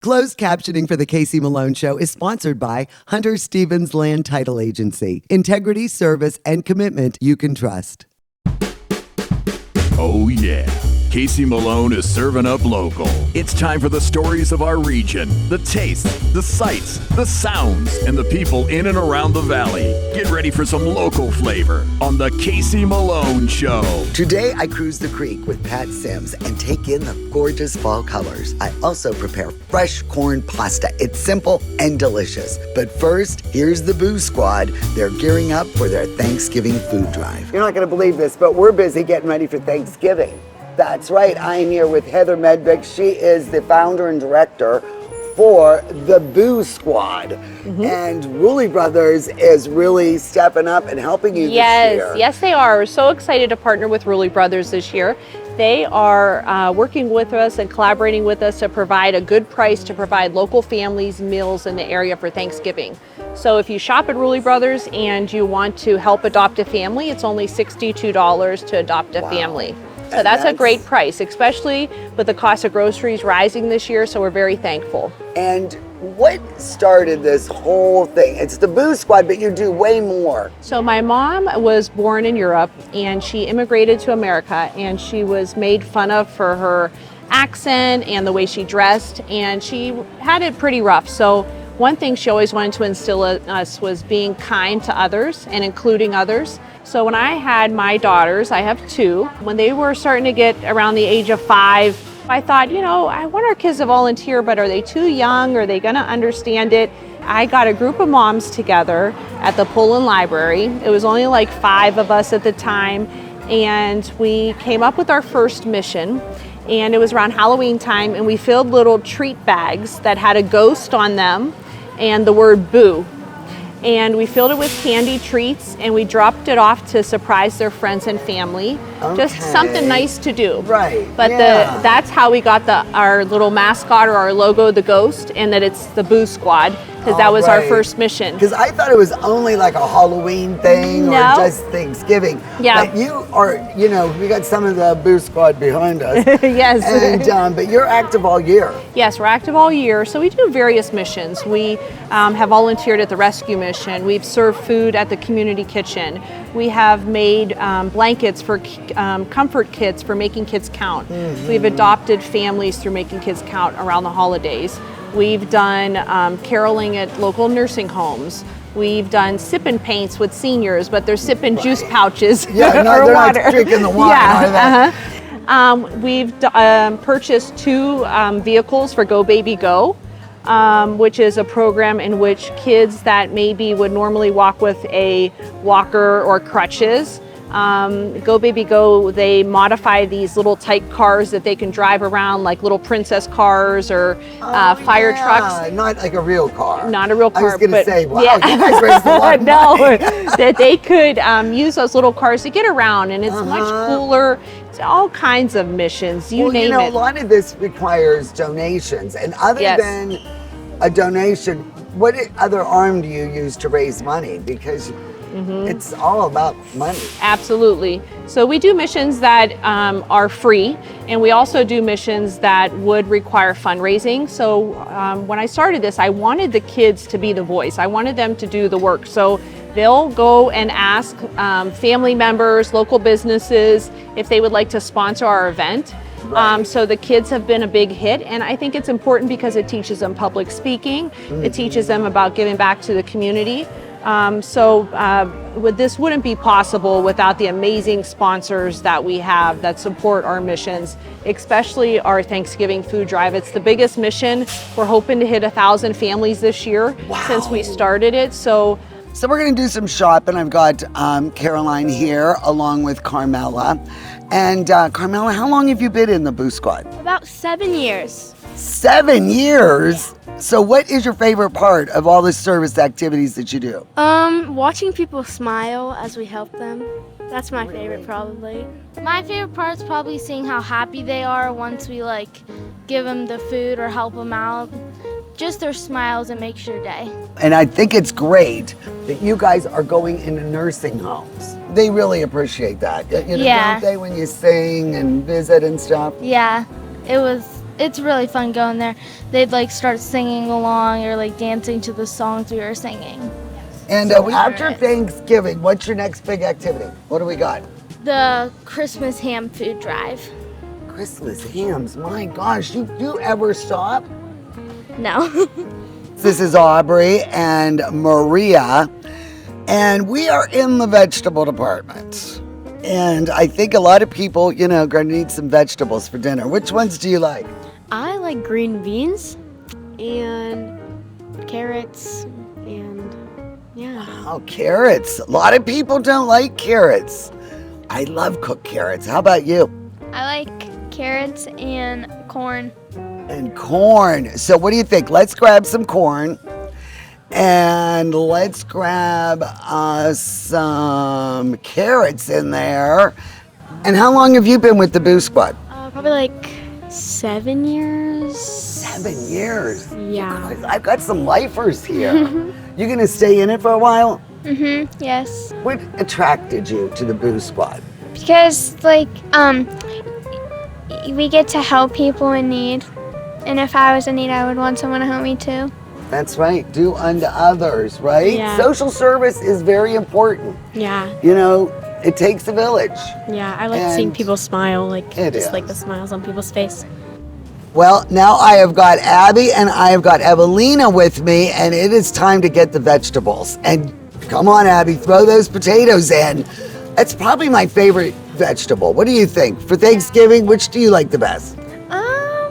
Closed captioning for the Casey Malone Show is sponsored by Hunter Stevens Land Title Agency. Integrity, service, and commitment you can trust. Oh yeah, Casey Malone is serving up local. It's time for the stories of our region, the tastes, the sights, the sounds, and the people in and around the valley. Get ready for some local flavor on the Casey Malone Show. Today, I cruise the creek with Pat Sims and take in the gorgeous fall colors. I also prepare fresh corn pasta. It's simple and delicious. But first, here's the Boo Squad. They're gearing up for their Thanksgiving food drive. You're not going to believe this, but we're busy getting ready for Thanksgiving. That's right. I'm here with Heather Medvick. She is the founder and director for the Boo Squad. And Rulli Brothers is really stepping up and helping you this year. Yes, they are. We're so excited to partner with Rulli Brothers this year. They are working with us and collaborating with us to provide a good price to provide local families meals in the area for Thanksgiving. So if you shop at Rulli Brothers and you want to help adopt a family, it's only $62 to adopt a family. So that's a great price, especially with the cost of groceries rising this year, so we're very thankful. And what started this whole thing? It's the Boo Squad, but you do way more. So my mom was born in Europe and she immigrated to America, and she was made fun of for her accent and the way she dressed, and she had it pretty rough. So one thing she always wanted to instill in us was being kind to others and including others. So when I had my daughters, I have two, when they were starting to get around the age of 5, I thought, I want our kids to volunteer, but are they too young? Are they gonna understand it? I got a group of moms together at the Poland Library. It was only like 5 of us at the time, and we came up with our first mission. And it was around Halloween time, and we filled little treat bags that had a ghost on them and the word boo. And we filled it with candy treats, and we dropped it off to surprise their friends and family. Just something nice to do. Right. But that's how we got our little mascot or our logo, the ghost, and that it's the Boo Squad, because that was our first mission. Because I thought it was only like a Halloween thing or just Thanksgiving. Yeah. But you are, we got some of the Boo Squad behind us. Yes. And, but you're active all year. Yes, we're active all year. So we do various missions. We have volunteered at the rescue mission. We've served food at the community kitchen. We have made blankets for comfort kits for Making Kids Count. We've adopted families through Making Kids Count around the holidays. We've done caroling at local nursing homes. We've done sip and paints with seniors, but they're sip and juice pouches or they're water. Not drinking the wine. We've purchased 2 vehicles for Go Baby Go, which is a program in which kids that maybe would normally walk with a walker or crutches, Go Baby Go, they modify these little tight cars that they can drive around, like little princess cars or fire trucks. Not like a real car. Not a real car. I was going to say, wow, yeah. you guys raised a lot of money. That they could use those little cars to get around, and it's much cooler. It's all kinds of missions, you name it. A lot of this requires donations, and other than a donation, what other arm do you use to raise money? Because it's all about money. Absolutely. So we do missions that are free, and we also do missions that would require fundraising. So when I started this, I wanted the kids to be the voice. I wanted them to do the work. So they'll go and ask family members, local businesses, if they would like to sponsor our event. So the kids have been a big hit, and I think it's important because it teaches them public speaking. It teaches them about giving back to the community. This wouldn't be possible without the amazing sponsors that we have that support our missions, especially our Thanksgiving food drive. It's the biggest mission. We're hoping to hit 1,000 families this year since we started it. So we're going to do some shopping. I've got Caroline here along with Carmela. And Carmela, how long have you been in the Boo Squad? About 7 years. 7 years? So what is your favorite part of all the service activities that you do? Watching people smile as we help them. That's my favorite, probably. My favorite part is probably seeing how happy they are once we give them the food or help them out. Just their smiles, it makes your day. And I think it's great that you guys are going into nursing homes. They really appreciate that. Don't they, when you sing and visit and stuff? Yeah, it was it's really fun going there. They'd like start singing along or like dancing to the songs we were singing. And after Thanksgiving, what's your next big activity? What do we got? The Christmas ham food drive. Christmas hams. My gosh, you ever stop? No. This is Aubrey and Maria, and we are in the vegetable department. And I think a lot of people, going to need some vegetables for dinner. Which ones do you like? I like green beans and carrots and yeah. Oh, carrots. A lot of people don't like carrots. I love cooked carrots. How about you? I like carrots and corn. And corn. So what do you think? Let's grab some corn and let's grab some carrots in there. And how long have you been with the Boo Squad? Probably like 7 years. 7 years. Yeah. I've got some lifers here. You gonna stay in it for a while? Yes. What attracted you to the Boo Squad? Because we get to help people in need. And if I was in need, I would want someone to help me too. That's right. Do unto others, right? Yeah. Social service is very important. Yeah. It takes a village. Yeah. I like seeing And people smile, like it just like is. the smiles on people's face. Well, now I have got Abby and I have got Evelina with me, and it is time to get the vegetables. And come on, Abby, throw those potatoes in. That's probably my favorite vegetable. What do you think? For Thanksgiving, which do you like the best? I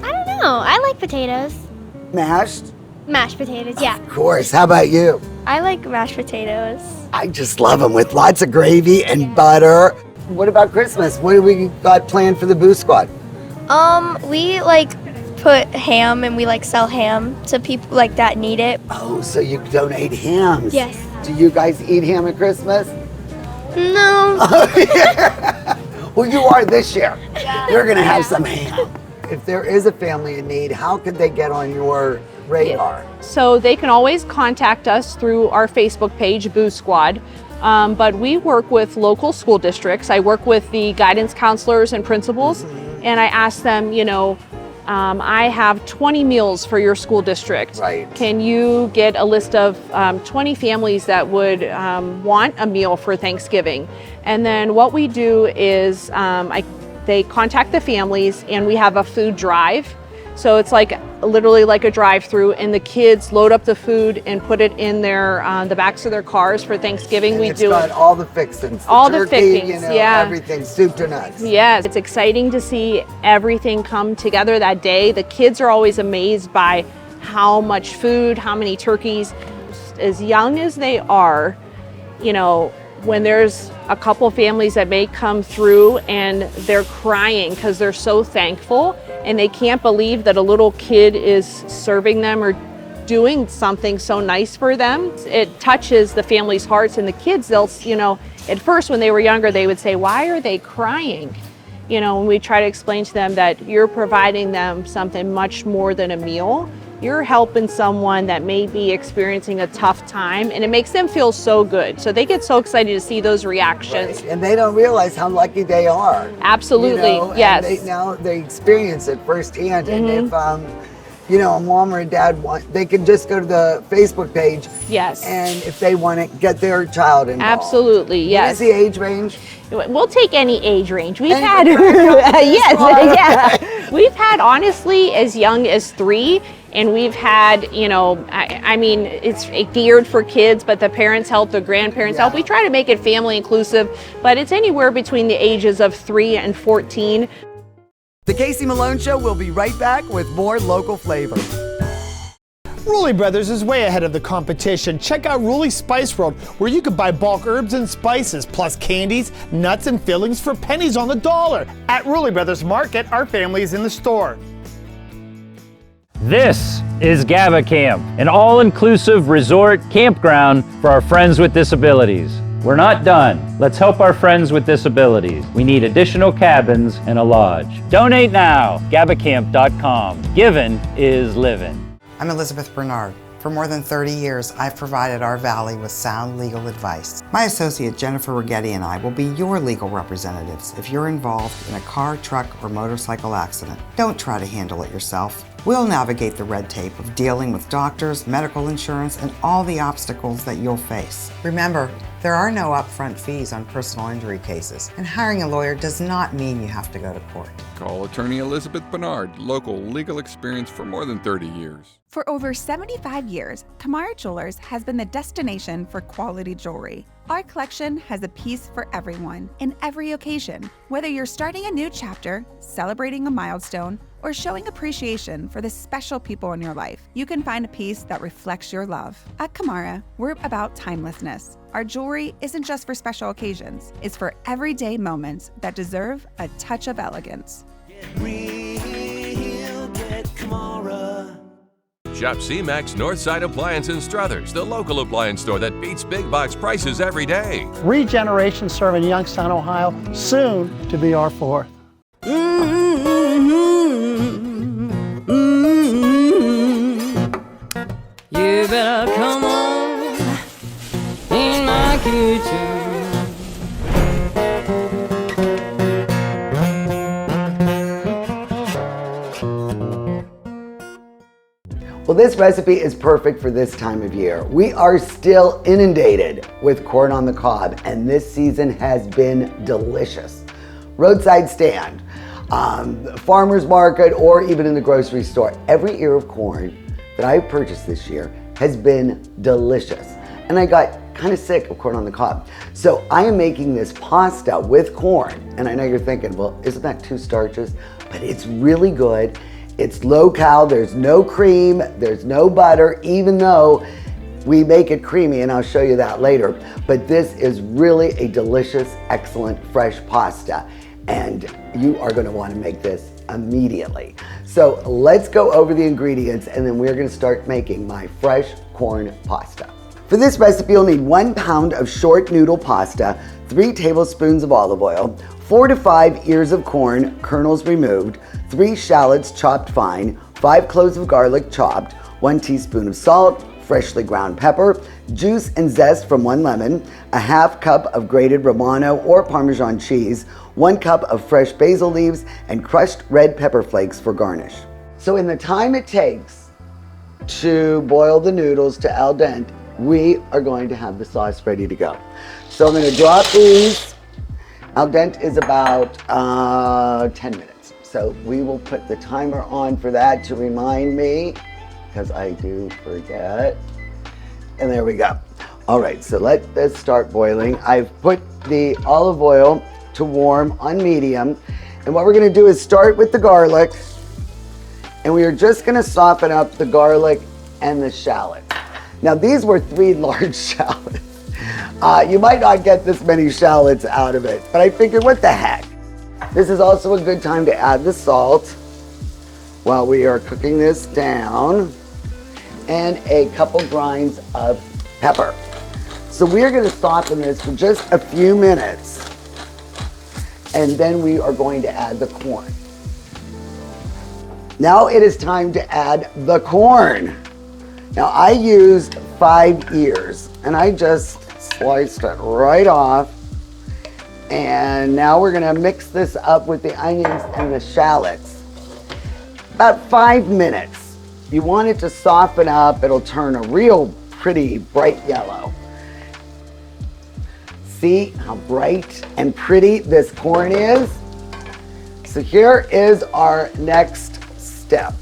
don't know. I like potatoes. Mashed? Mashed potatoes, yeah. Of course. How about you? I like mashed potatoes. I just love them with lots of gravy and butter. What about Christmas? What do we got planned for the Boo Squad? We put ham and we sell ham to people that need it. Oh, so you donate hams. Yes. Do you guys eat ham at Christmas? No. Well, you are this year. You're going to have some ham. If there is a family in need, how could they get on your radar? So they can always contact us through our Facebook page, Boo Squad. But we work with local school districts. I work with the guidance counselors and principals, and I ask them, I have 20 meals for your school district. Right. Can you get a list of 20 families that would want a meal for Thanksgiving? And then what we do is they contact the families, and we have a food drive. So it's literally like a drive-through, and the kids load up the food and put it in the backs of their cars for Thanksgiving. And We it's do got all the fixings. All the turkey, fixings, yeah. Everything, soup to nuts. Yes, it's exciting to see everything come together that day. The kids are always amazed by how much food, how many turkeys. As young as they are, when there's a couple families that may come through and they're crying because they're so thankful and they can't believe that a little kid is serving them or doing something so nice for them. It touches the family's hearts, and the kids, they'll, at first when they were younger, they would say, why are they crying? When we try to explain to them that you're providing them something much more than a meal. You're helping someone that may be experiencing a tough time, and it makes them feel so good. So they get so excited to see those reactions. Right. And they don't realize how lucky they are. Absolutely, yes. And they experience it firsthand. And if, a mom or a dad they can just go to the Facebook page. Yes. And if they want to get their child involved. Absolutely, yes. What is the age range? We'll take any age range. We've Any had, yes, yeah. We've had honestly as young as 3, and we've had, it's geared for kids, but the parents help, the grandparents help. We try to make it family inclusive, but it's anywhere between the ages of 3 and 14. The Casey Malone Show will be right back with more local flavor. Rulli Brothers is way ahead of the competition. Check out Rulli Spice World, where you can buy bulk herbs and spices, plus candies, nuts, and fillings for pennies on the dollar. At Rulli Brothers Market, our family is in the store. This is GABA Camp, an all-inclusive resort campground for our friends with disabilities. We're not done. Let's help our friends with disabilities. We need additional cabins and a lodge. Donate now, gabacamp.com. Giving is living. I'm Elizabeth Bernard. For more than 30 years, I've provided our Valley with sound legal advice. My associate Jennifer Righetti and I will be your legal representatives if you're involved in a car, truck, or motorcycle accident. Don't try to handle it yourself. We'll navigate the red tape of dealing with doctors, medical insurance, and all the obstacles that you'll face. Remember, there are no upfront fees on personal injury cases, and hiring a lawyer does not mean you have to go to court. Call attorney Elizabeth Bernard, local legal experience for more than 30 years. For over 75 years, Kamara Jewelers has been the destination for quality jewelry. Our collection has a piece for everyone, in every occasion. Whether you're starting a new chapter, celebrating a milestone, or showing appreciation for the special people in your life, you can find a piece that reflects your love. At Kamara, we're about timelessness. Our jewelry isn't just for special occasions, it's for everyday moments that deserve a touch of elegance. Shop C-Max Northside Appliance in Struthers, the local appliance store that beats big box prices every day. 3 generations serving Youngstown, Ohio, soon to be our 4th. You better come on in my kitchen. Well, this recipe is perfect for this time of year. We are still inundated with corn on the cob, and this season has been delicious. Roadside stand, farmer's market, or even in the grocery store, every ear of corn that I've purchased this year has been delicious. And I got kind of sick of corn on the cob. So I am making this pasta with corn. And I know you're thinking, well, isn't that 2 starches? But it's really good. It's low-cal, there's no cream, there's no butter, even though we make it creamy, and I'll show you that later. But this is really a delicious, excellent, fresh pasta. And you are gonna wanna make this immediately. So let's go over the ingredients, and then we're gonna start making my fresh corn pasta. For this recipe, you'll need 1 pound of short noodle pasta, 3 tablespoons of olive oil, 4 to 5 ears of corn, kernels removed, 3 shallots chopped fine, 5 cloves of garlic chopped, 1 teaspoon of salt, freshly ground pepper, juice and zest from 1 lemon, a ½ cup of grated Romano or Parmesan cheese, 1 cup of fresh basil leaves, and crushed red pepper flakes for garnish. So in the time it takes to boil the noodles to al dente, we are going to have the sauce ready to go. So I'm going to drop these. Al dente is about 10 minutes. So we will put the timer on for that to remind me, because I do forget. And there we go. All right, so let this start boiling. I've put the olive oil to warm on medium. And what we're going to do is start with the garlic. And we are just going to soften up the garlic and the shallot. Now these were 3 large shallots. You might not get this many shallots out of it, but I figured, what the heck? This is also a good time to add the salt while we are cooking this down, and a couple grinds of pepper. So we're going to soften this for just a few minutes, and then we are going to add the corn. Now it is time to add the corn. Now I used 5 ears, and I just sliced it right off. And now we're gonna mix this up with the onions and the shallots. About 5 minutes. You want it to soften up. It'll turn a real pretty bright yellow. See how bright and pretty this corn is? So here is our next step.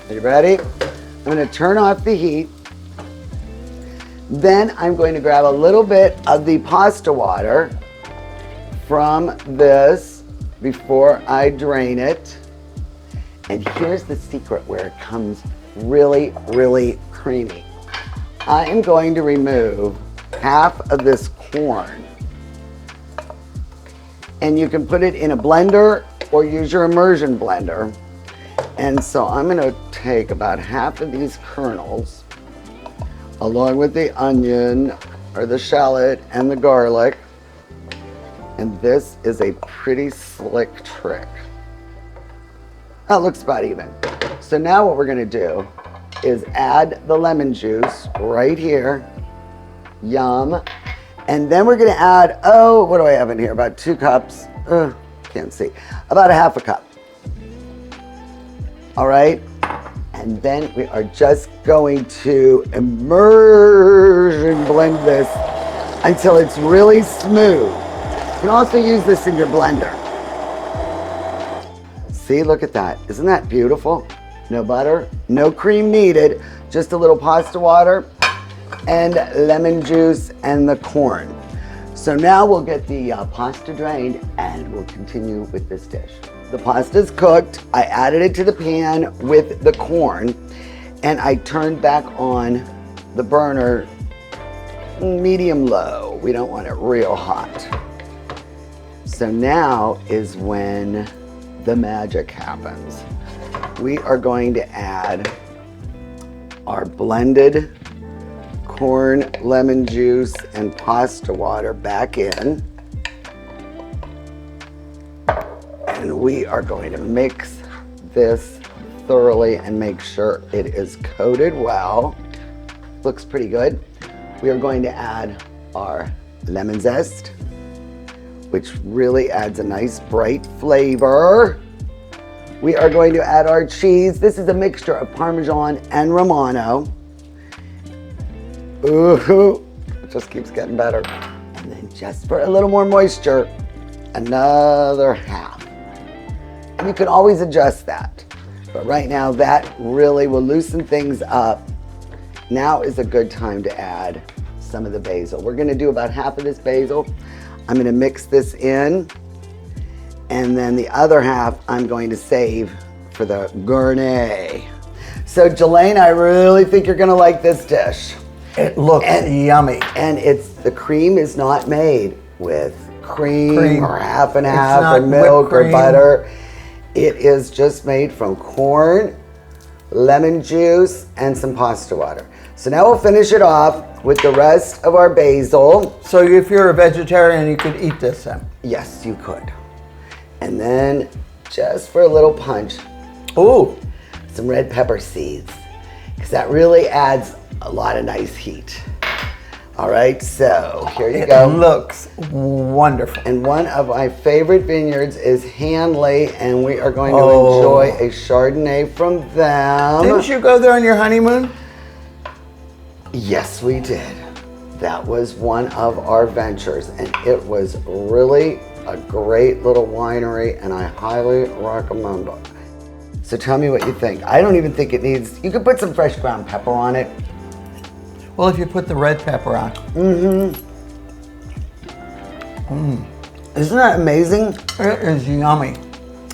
Are you ready? I'm going to turn off the heat. Then I'm going to grab a little bit of the pasta water from this before I drain it. And here's the secret where it comes really, really creamy. I am going to remove half of this corn. And you can put it in a blender or use your immersion blender. And so I'm going to take about half of these kernels along with the onion or the shallot and the garlic. And this is a pretty slick trick. That looks about even. So now what we're going to do is add the lemon juice right here. Yum. And then we're gonna add, what do I have in here? About 2 cups. Can't see. About a half a cup. All right. And then we are just going to immersion blend this until it's really smooth. You can also use this in your blender. See, look at that. Isn't that beautiful? No butter, no cream needed, just a little pasta water and lemon juice and the corn. So now we'll get the pasta drained and we'll continue with this dish. The pasta's cooked. I added it to the pan with the corn and I turned back on the burner medium low. We don't want it real hot. So now is when the magic happens. We are going to add our blended corn, lemon juice, and pasta water back in. And we are going to mix this thoroughly and make sure it is coated well. Looks pretty good. We are going to add our lemon zest, which really adds a nice bright flavor. We are going to add our cheese. This is a mixture of Parmesan and Romano. Ooh, it just keeps getting better. And then just for a little more moisture, another half. And you can always adjust that. But right now that really will loosen things up. Now is a good time to add some of the basil. We're gonna do about half of this basil. I'm gonna mix this in. And then the other half I'm going to save for the gourmet. So Jelaine, I really think you're gonna like this dish. It looks yummy. And the cream is not made with cream or half and half or milk or butter. It is just made from corn, lemon juice, and some pasta water. So now we'll finish it off with the rest of our basil. So if you're a vegetarian, you could eat this then? Yes, you could. And then just for a little punch, some red pepper seeds, because that really adds a lot of nice heat. All right, so here you go. It looks wonderful. And one of my favorite vineyards is Hanley, and we are going to enjoy a Chardonnay from them. Didn't you go there on your honeymoon? Yes, we did. That was one of our ventures, and it was really a great little winery, and I highly recommend it. So tell me what you think. I don't even think it needs, you could put some fresh ground pepper on it. Well, if you put the red pepper on. Isn't that amazing? It is yummy.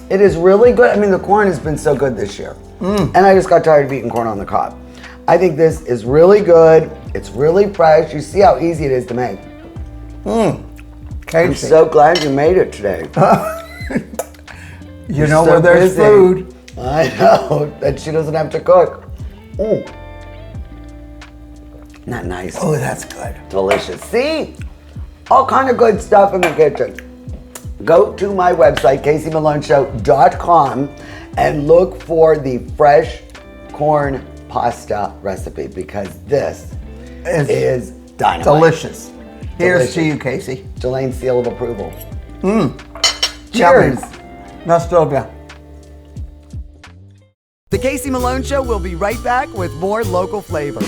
It is really good. I mean, the corn has been so good this year. And I just got tired of eating corn on the cob. I think this is really good. It's really fresh. You see how easy it is to make. I'm so glad you made it today. You know where there's food. I know, that she doesn't have to cook. Not nice. Oh, that's good. Delicious. See? All kind of good stuff in the kitchen. Go to my website, CaseyMaloneShow.com, and look for the fresh corn pasta recipe, because this is dynamite. Delicious. Here's to you, Casey. Jelaine's seal of approval. Cheers. Nostrovia. The Casey Malone Show will be right back with more local flavor.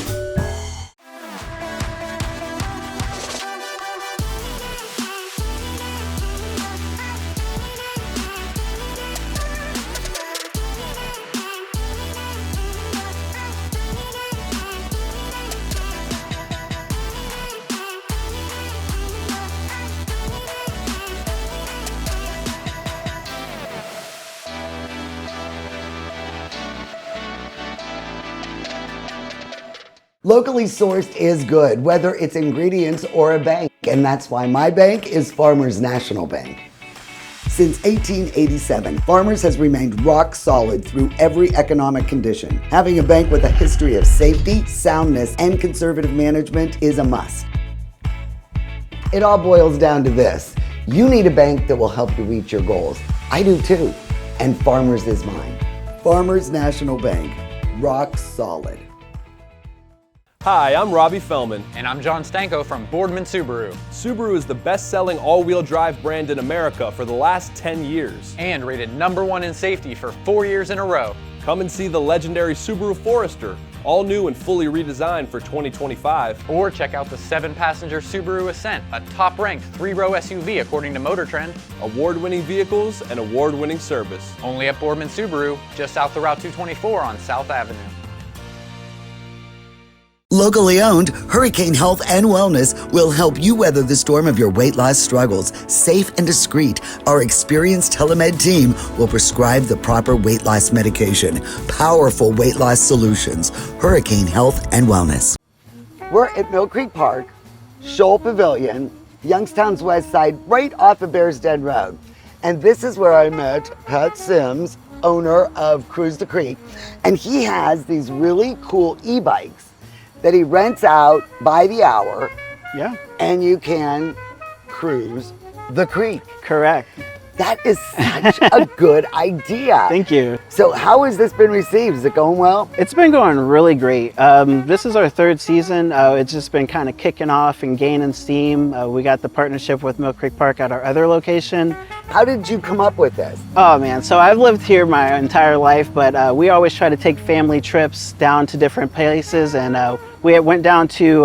Locally sourced is good, whether it's ingredients or a bank, and that's why my bank is Farmers National Bank. Since 1887, Farmers has remained rock solid through every economic condition. Having a bank with a history of safety, soundness, and conservative management is a must. It all boils down to this. You need a bank that will help you reach your goals. I do too, and Farmers is mine. Farmers National Bank. rock solid. Hi, I'm Robbie Fellman. And I'm John Stanko from Boardman Subaru. Subaru is the best-selling all-wheel drive brand in America for the last 10 years. And rated #1 in safety for 4 years in a row. Come and see the legendary Subaru Forester, all new and fully redesigned for 2025. Or check out the 7-passenger Subaru Ascent, a top-ranked 3-row SUV according to Motor Trend. Award-winning vehicles and award-winning service. Only at Boardman Subaru, just south of Route 224 on South Avenue. Locally owned, Hurricane Health and Wellness will help you weather the storm of your weight loss struggles. Safe and discreet, our experienced telemed team will prescribe the proper weight loss medication. Powerful weight loss solutions. Hurricane Health and Wellness. We're at Mill Creek Park, Shoal Pavilion, Youngstown's west side, right off of Bears Den Road. And this is where I met Pat Sims, owner of Cruise the Creek. And he has these really cool e-bikes that he rents out by the hour. Yeah. And you can cruise the creek. Correct. That is such a good idea. Thank you. So how has this been received? Is it going well? It's been going really great. This is our 3rd season. It's just been kind of kicking off and gaining steam. We got the partnership with Mill Creek Park at our other location. How did you come up with this? Oh man, so I've lived here my entire life, but we always try to take family trips down to different places, and we went down to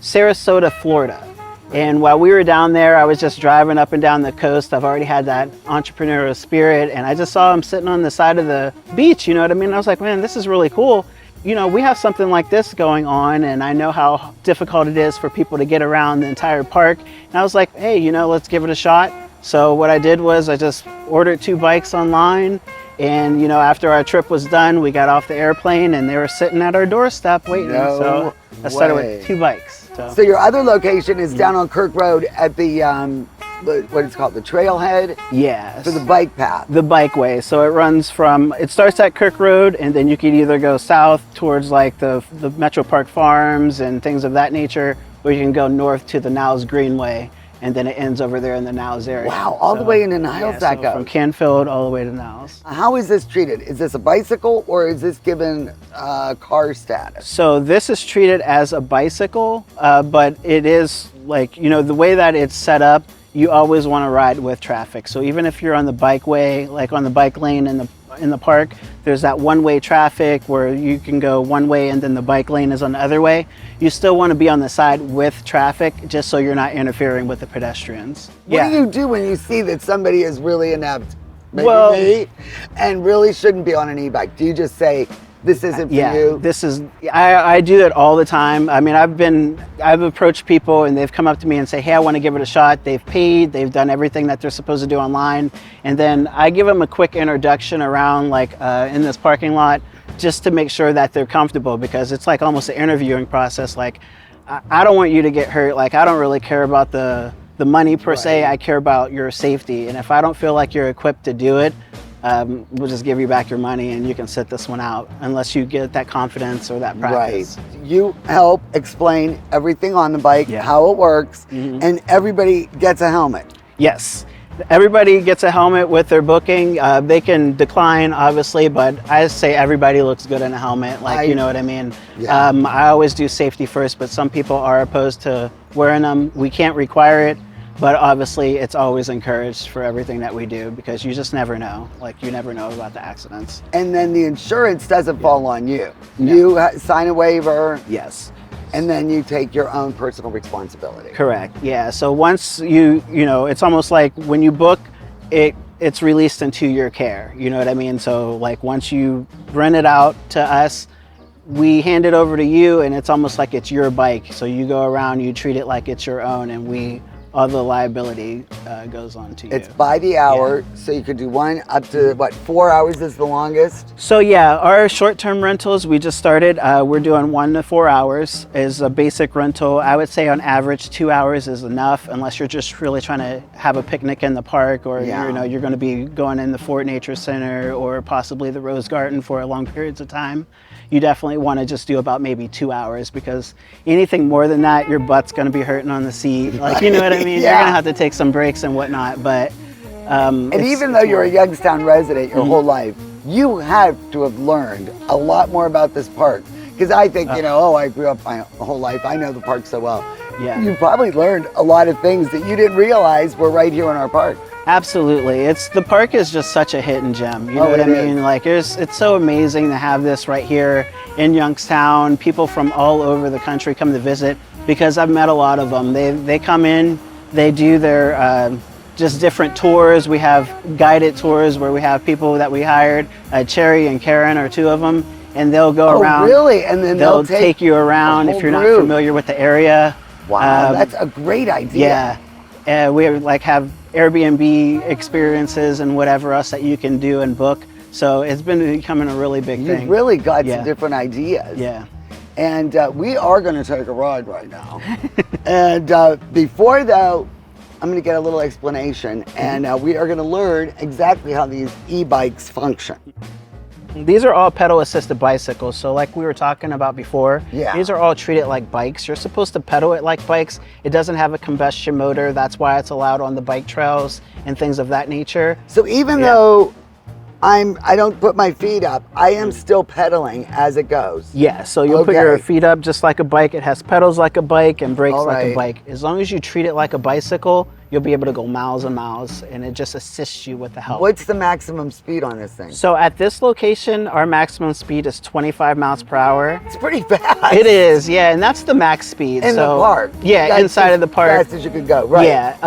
Sarasota, Florida. And while we were down there, I was just driving up and down the coast. I've already had that entrepreneurial spirit, and I just saw him sitting on the side of the beach, you know what I mean? I was like, man, this is really cool. You know, we have something like this going on, and I know how difficult it is for people to get around the entire park. And I was like, hey, you know, let's give it a shot. So what I did was I just ordered 2 bikes online, and you know, after our trip was done, we got off the airplane and they were sitting at our doorstep waiting. So I started with 2 bikes. So your other location is down on Kirk Road at the, what is it called, the trailhead? Yes. For the bike path. The bikeway. So it runs from, it starts at Kirk Road, and then you could either go south towards like the Metro Park Farms and things of that nature, or you can go north to the Niles Greenway, and then it ends over there in the Niles area. Wow, all the way into Niles that goes. From Canfield all the way to Niles. How is this treated? Is this a bicycle, or is this given car status? So this is treated as a bicycle, but it is like, you know, the way that it's set up, you always want to ride with traffic. So even if you're on the bikeway, like on the bike lane in the park, there's that one-way traffic where you can go one way and then the bike lane is on the other way. You still want to be on the side with traffic just so you're not interfering with the pedestrians. What do you do when you see that somebody is really inept, maybe me, and really shouldn't be on an e-bike? Do you just say, this isn't for you? This is, I do it all the time. I mean, I've approached people and they've come up to me and say, hey, I want to give it a shot. They've paid, they've done everything that they're supposed to do online. And then I give them a quick introduction around like in this parking lot, just to make sure that they're comfortable, because it's like almost an interviewing process. Like, I don't want you to get hurt. Like, I don't really care about the money per se. I care about your safety. And if I don't feel like you're equipped to do it, we'll just give you back your money and you can sit this one out unless you get that confidence or that practice. Right. You help explain everything on the bike, how it works, and everybody gets a helmet. Yes. Everybody gets a helmet with their booking. They can decline, obviously, but I say everybody looks good in a helmet. Like, you know what I mean? Yeah. I always do safety first, but some people are opposed to wearing them. We can't require it, but obviously it's always encouraged for everything that we do, because you just never know. Like, you never know about the accidents. And then the insurance doesn't fall on you. No. You sign a waiver. Yes. And then you take your own personal responsibility. Correct. Yeah. So once you know, it's almost like when you book, it's released into your care. You know what I mean? So like once you rent it out to us, we hand it over to you, and it's almost like it's your bike. So you go around, you treat it like it's your own, and all the liability goes on to you. It's by the hour, so you could do one up to, what, 4 hours is the longest? So yeah, our short-term rentals, we just started. We're doing 1 to 4 hours is a basic rental. I would say on average 2 hours is enough, unless you're just really trying to have a picnic in the park, or you know, you're going to be going in the Fort Nature Center or possibly the Rose Garden for long periods of time. You definitely want to just do about maybe 2 hours, because anything more than that, your butt's going to be hurting on the seat. Like, you know what I mean? You're going to have to take some breaks and whatnot. But and even though you're a Youngstown resident your whole life, You have to have learned a lot more about this park. Because I think, I grew up my whole life. I know the park so well. Yeah. You probably learned a lot of things that you didn't realize were right here in our park. Absolutely. The park is just such a hidden gem. You know what I mean? Like it's so amazing to have this right here in Youngstown. People from all over the country come to visit because I've met a lot of them. They come in, they do their just different tours. We have guided tours where we have people that we hired. Cherry and Karen are two of them, and they'll go around. Really? And then they'll take you around if you're not familiar with the area. Wow, that's a great idea. Yeah, we have Airbnb experiences and whatever else that you can do and book. So it's been becoming a really big thing. You've really got some different ideas. Yeah. And we are going to take a ride right now. And before though, I'm going to get a little explanation, and we are going to learn exactly how these e-bikes function. These are all pedal-assisted bicycles. So like we were talking about before, these are all treated like bikes. You're supposed to pedal it like bikes. It doesn't have a combustion motor. That's why it's allowed on the bike trails and things of that nature. So even though I don't put my feet up, I am still pedaling as it goes. Yeah, so you'll put your feet up just like a bike. It has pedals like a bike and brakes like a bike. As long as you treat it like a bicycle, you'll be able to go miles and miles, and it just assists you with the help. What's the maximum speed on this thing? So at this location, our maximum speed is 25 miles per hour. It's pretty fast. It is, yeah, and that's the max speed. In the park? Yeah, That's inside of the park. As fast as you could go, right. Yeah,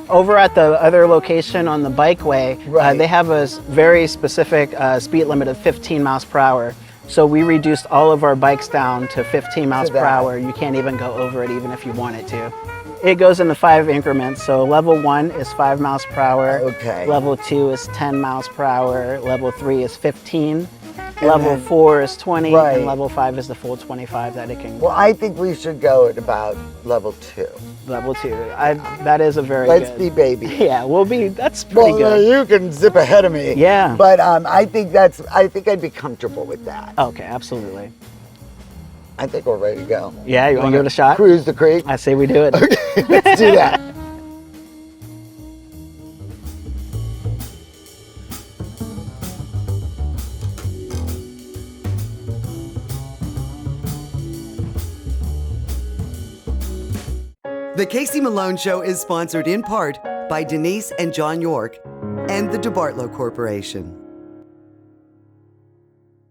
over at the other location on the bikeway, they have a very specific speed limit of 15 miles per hour. So we reduced all of our bikes down to 15 miles per hour. You can't even go over it even if you wanted to. It goes into 5 increments. So level 1 is 5 miles per hour. Okay. Level 2 is 10 miles per hour. Level 3 is 15. Level 4 is 20. And level 5 is the full 25 that it can go. Well, I think we should go at about level 2. Level 2. That is a very Let's good. be baby. Yeah, that's pretty good. You can zip ahead of me. Yeah. But I think I'd be comfortable with that. Okay, absolutely. I think we're ready to go. Yeah, you want to give it a shot? Cruise the creek? I say we do it. Okay, let's do that. The Casey Malone Show is sponsored in part by Denise and John York and the DeBartolo Corporation.